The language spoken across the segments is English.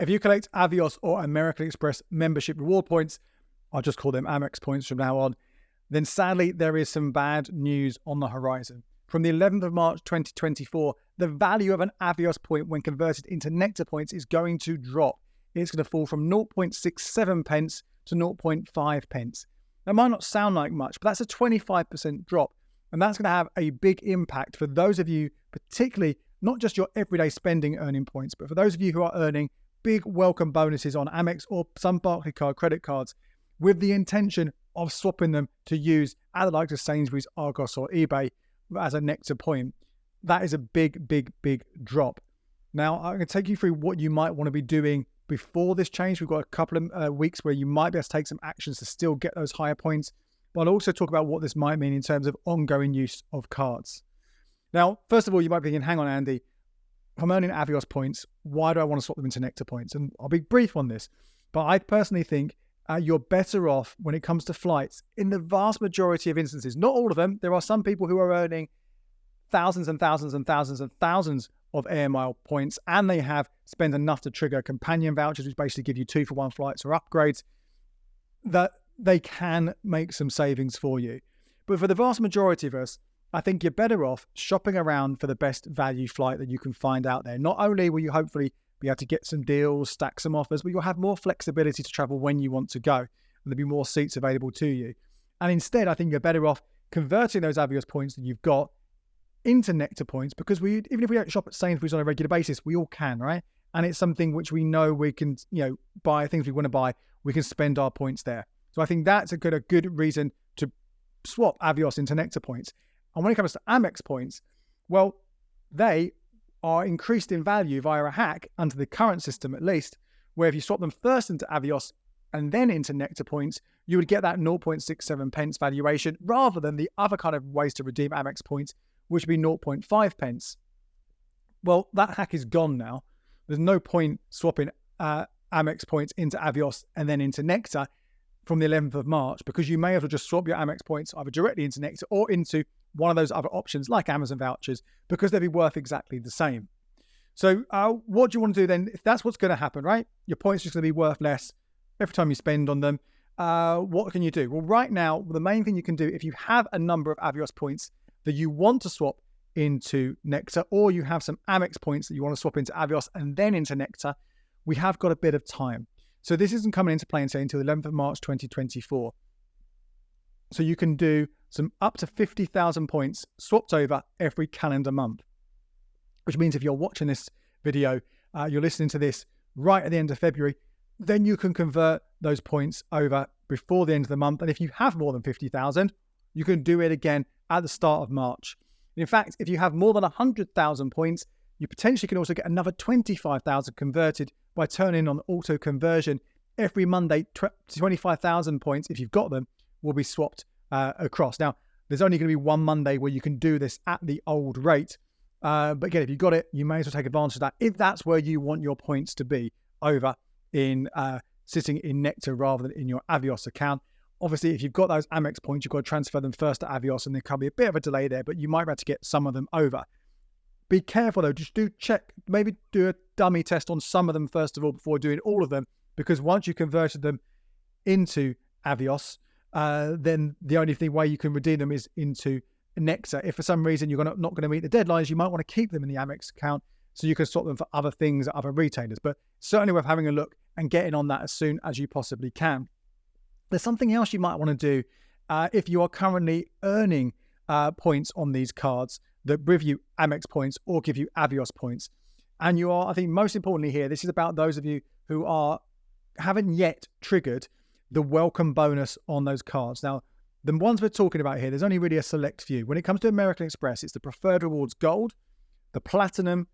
If you collect Avios or American Express membership reward points, I'll just call them Amex points from now on, then sadly there is some bad news on the horizon. From the 11th of March 2024, the value of an Avios point when converted into Nectar points is going to drop. It's going to fall from 0.67 pence to 0.5 pence. That might not sound like much, but that's a 25% drop. And that's going to have a big impact for those of you, particularly not just your everyday spending earning points, but for those of you who are earning big welcome bonuses on Amex or some Barclaycard credit cards with the intention of swapping them to use at the likes of Sainsbury's, Argos or eBay as a Nectar point. That is a big, big, big drop. Now, I'm going to take you through what you might want to be doing before this change. We've got a couple of weeks where you might be able to take some actions to still get those higher points. But I'll also talk about what this might mean in terms of ongoing use of cards. Now, first of all, you might be thinking, hang on, Andy, if I'm earning Avios points, why do I want to swap them into Nectar points? And I'll be brief on this, but I personally think you're better off when it comes to flights in the vast majority of instances. Not all of them. There are some people who are earning thousands and thousands and thousands and thousands of air mile points, and they have spent enough to trigger companion vouchers, which basically give you 2-for-1 flights or upgrades, that they can make some savings for you. But for the vast majority of us, I think you're better off shopping around for the best value flight that you can find out there. Not only will you hopefully be able to get some deals, stack some offers, but you'll have more flexibility to travel when you want to go, and there'll be more seats available to you. And instead, I think you're better off converting those Avios points that you've got into Nectar points, because even if we don't shop at Sainsbury's on a regular basis, we all can, right? And it's something which we know we can, buy things we want to buy. We can spend our points there. So I think that's a good reason to swap Avios into Nectar points. And when it comes to Amex points, well, they are increased in value via a hack under the current system, at least, where if you swap them first into Avios and then into Nectar points, you would get that 0.67 pence valuation rather than the other kind of ways to redeem Amex points, which would be 0.5 pence. Well, that hack is gone now. There's no point swapping Amex points into Avios and then into Nectar from the 11th of March, because you may as well just swap your Amex points either directly into Nectar or into one of those other options like Amazon vouchers, because they'll be worth exactly the same. So what do you want to do then? If that's what's going to happen, right? Your points are just going to be worth less every time you spend on them. What can you do? Well, right now, the main thing you can do, if you have a number of Avios points that you want to swap into Nectar, or you have some Amex points that you want to swap into Avios and then into Nectar, we have got a bit of time. So this isn't coming into play until the 11th of March 2024. So you can do some up to 50,000 points swapped over every calendar month, which means if you're watching this video, you're listening to this right at the end of February, then you can convert those points over before the end of the month. And if you have more than 50,000, you can do it again at the start of March. In fact, if you have more than 100,000 points, you potentially can also get another 25,000 converted by turning on auto conversion. Every Monday, 25,000 points, if you've got them, will be swapped across. Now, there's only going to be one Monday where you can do this at the old rate. But again, if you've got it, you may as well take advantage of that if that's where you want your points to be, over in sitting in Nectar rather than in your Avios account. Obviously, if you've got those Amex points, you've got to transfer them first to Avios, and there can be a bit of a delay there, but you might be able to get some of them over. Be careful though, just do check, maybe do a dummy test on some of them first of all before doing all of them, because once you converted them into Avios, then the only way you can redeem them is into Nectar. If for some reason you're not going to meet the deadlines, you might want to keep them in the Amex account so you can swap them for other things at other retailers. But certainly worth having a look and getting on that as soon as you possibly can. There's something else you might want to do if you are currently earning points on these cards that give you Amex points or give you Avios points. And you are, I think most importantly here, this is about those of you who haven't yet triggered the welcome bonus on those cards. Now, the ones we're talking about here, there's only really a select few. When it comes to American Express, it's the Preferred Rewards Gold, the Platinum,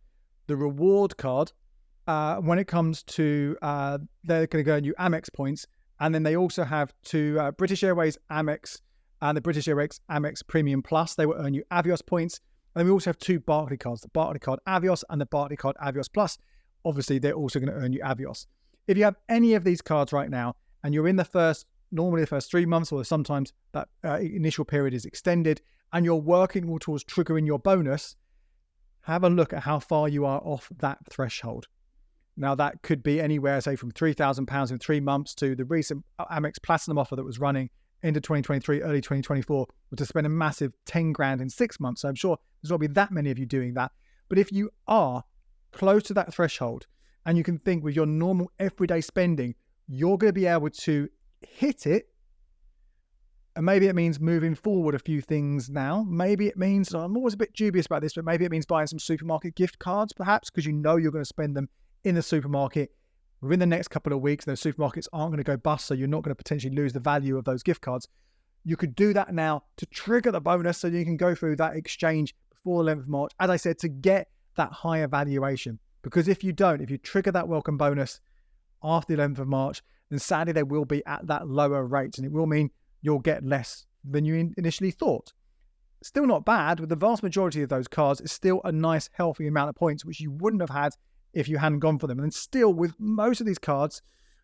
the Reward Card. When it comes to, they're going to go you Amex points. And then they also have two British Airways Amex and the British Airways Amex Premium Plus. They will earn you Avios points. And we also have two Barclaycards, the Barclaycard Avios and the Barclaycard Avios Plus. Obviously, they're also going to earn you Avios. If you have any of these cards right now, and you're in normally the first 3 months, or sometimes that initial period is extended, and you're working towards triggering your bonus, have a look at how far you are off that threshold. Now, that could be anywhere, say, from £3,000 in 3 months to the recent Amex Platinum offer that was running into 2023, early 2024, was to spend a massive 10 grand in 6 months. So I'm sure there's not going to be that many of you doing that. But if you are close to that threshold and you can think with your normal everyday spending, you're going to be able to hit it. And maybe it means moving forward a few things now. Maybe it means, I'm always a bit dubious about this, but maybe it means buying some supermarket gift cards, perhaps, because you know you're going to spend them in the supermarket within the next couple of weeks. Those supermarkets aren't going to go bust, so you're not going to potentially lose the value of those gift cards. You could do that now to trigger the bonus so you can go through that exchange before the 11th of March, as I said, to get that higher valuation. Because if you don't, if you trigger that welcome bonus after the 11th of March, then sadly they will be at that lower rate, and it will mean you'll get less than you initially thought. Still not bad, with the vast majority of those cards, it's still a nice, healthy amount of points, which you wouldn't have had if you hadn't gone for them. And still, with most of these cards,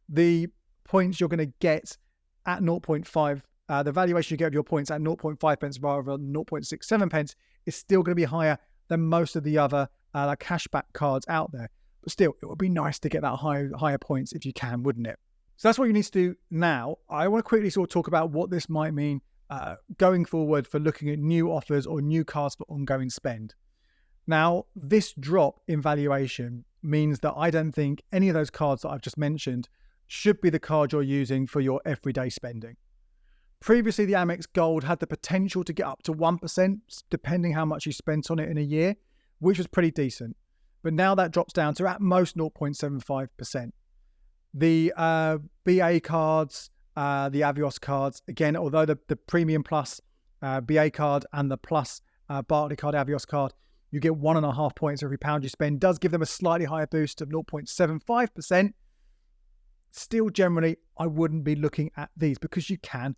the points you're going to get at 0.5, the valuation you get of your points at 0.5 pence rather than 0.67 pence is still going to be higher than most of the other cashback cards out there. But still, it would be nice to get that higher points if you can, wouldn't it? So that's what you need to do now. I want to quickly sort of talk about what this might mean going forward for looking at new offers or new cards for ongoing spend. Now, this drop in valuation means that I don't think any of those cards that I've just mentioned should be the card you're using for your everyday spending. Previously, the Amex Gold had the potential to get up to 1%, depending how much you spent on it in a year, which was pretty decent. But now that drops down to at most 0.75%. The BA cards, the Avios cards, again, although the Premium Plus BA card and the Plus Barclay card, Avios card, you get 1.5 points every pound you spend, does give them a slightly higher boost of 0.75%. Still, generally, I wouldn't be looking at these because you can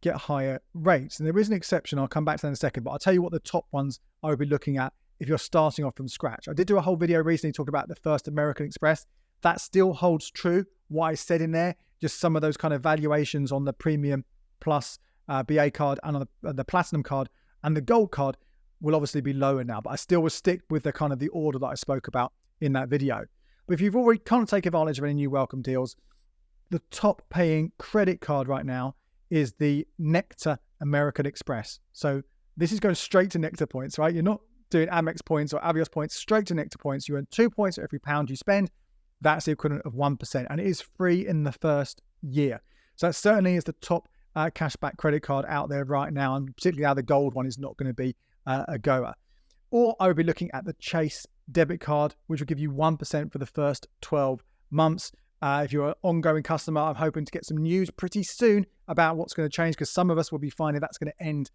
get higher rates. And there is an exception. I'll come back to that in a second, but I'll tell you what the top ones I would be looking at if you're starting off from scratch. I did do a whole video recently talking about the First American Express. That still holds true, what I said in there, just some of those kind of valuations on the Premium Plus BA card and on the Platinum card and the Gold card will obviously be lower now, but I still will stick with the kind of the order that I spoke about in that video. But if you've already can't take advantage of any new welcome deals, the top paying credit card right now is the Nectar American Express. So this is going straight to Nectar points, right? You're not doing Amex points or Avios points, straight to Nectar points. You earn 2 points for every pound you spend. That's the equivalent of 1%, and it is free in the first year. So that certainly is the top cashback credit card out there right now, and particularly now the Gold one is not going to be a goer. Or I would be looking at the Chase debit card, which will give you 1% for the first 12 months. If you're an ongoing customer, I'm hoping to get some news pretty soon about what's going to change, because some of us will be finding that's going to end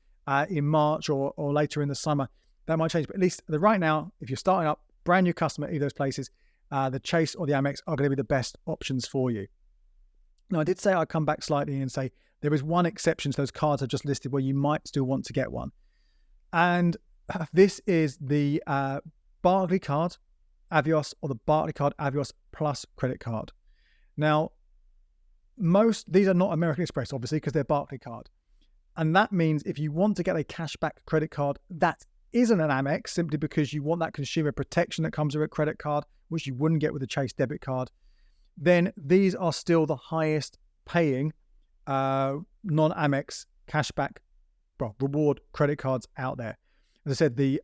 in March or later in the summer. That might change, but at least right now, if you're starting up, brand new customer at either of those places, the Chase or the Amex are going to be the best options for you. Now, I did say I'd come back slightly and say there is one exception to those cards I just listed where you might still want to get one. And this is the Barclay card, Avios, or the Barclay card, Avios Plus credit card. Now, these are not American Express, obviously, because they're Barclay card. And that means if you want to get a cashback credit card that isn't an Amex, simply because you want that consumer protection that comes with a credit card, which you wouldn't get with a Chase debit card, then these are still the highest paying non-Amex cashback reward credit cards out there. As I said, the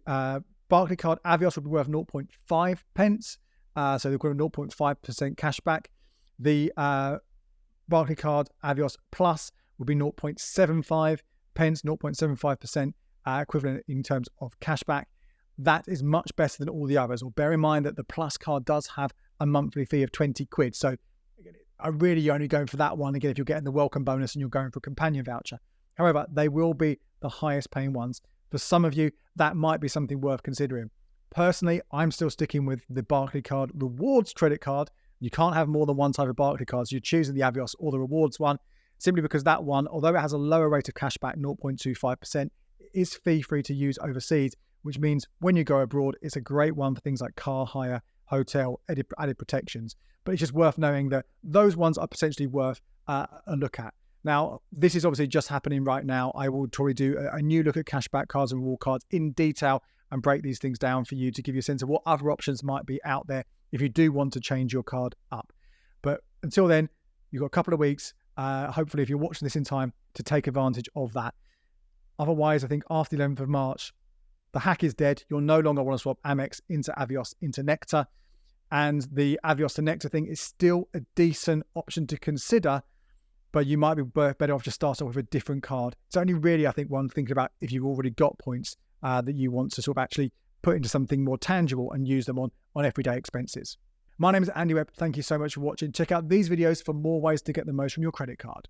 Barclay card Avios would be worth 0.5 pence, so the equivalent 0.5% cashback. The Barclay card Avios Plus would be 0.75 pence, 0.75% equivalent in terms of cashback. That is much better than all the others. Well, bear in mind that the Plus card does have a monthly fee of 20 quid. So I'm really only going for that one again if you're getting the welcome bonus and you're going for a companion voucher. However, they will be the highest paying ones. For some of you, that might be something worth considering. Personally, I'm still sticking with the Barclay card Rewards credit card. You can't have more than one type of Barclay card, so you're choosing the Avios or the Rewards one, simply because that one, although it has a lower rate of cashback, 0.25%, is fee-free to use overseas, which means when you go abroad, it's a great one for things like car hire, hotel, added protections. But it's just worth knowing that those ones are potentially worth a look at. Now, this is obviously just happening right now. I will probably do a new look at cashback cards and reward cards in detail and break these things down for you to give you a sense of what other options might be out there if you do want to change your card up. But until then, you've got a couple of weeks, hopefully if you're watching this in time, to take advantage of that. Otherwise, I think after the 11th of March, the hack is dead. You'll no longer want to swap Amex into Avios into Nectar. And the Avios to Nectar thing is still a decent option to consider, but you might be better off just starting off with a different card. It's only really, I think, one thinking about if you've already got points that you want to sort of actually put into something more tangible and use them on everyday expenses. My name is Andy Webb. Thank you so much for watching. Check out these videos for more ways to get the most from your credit card.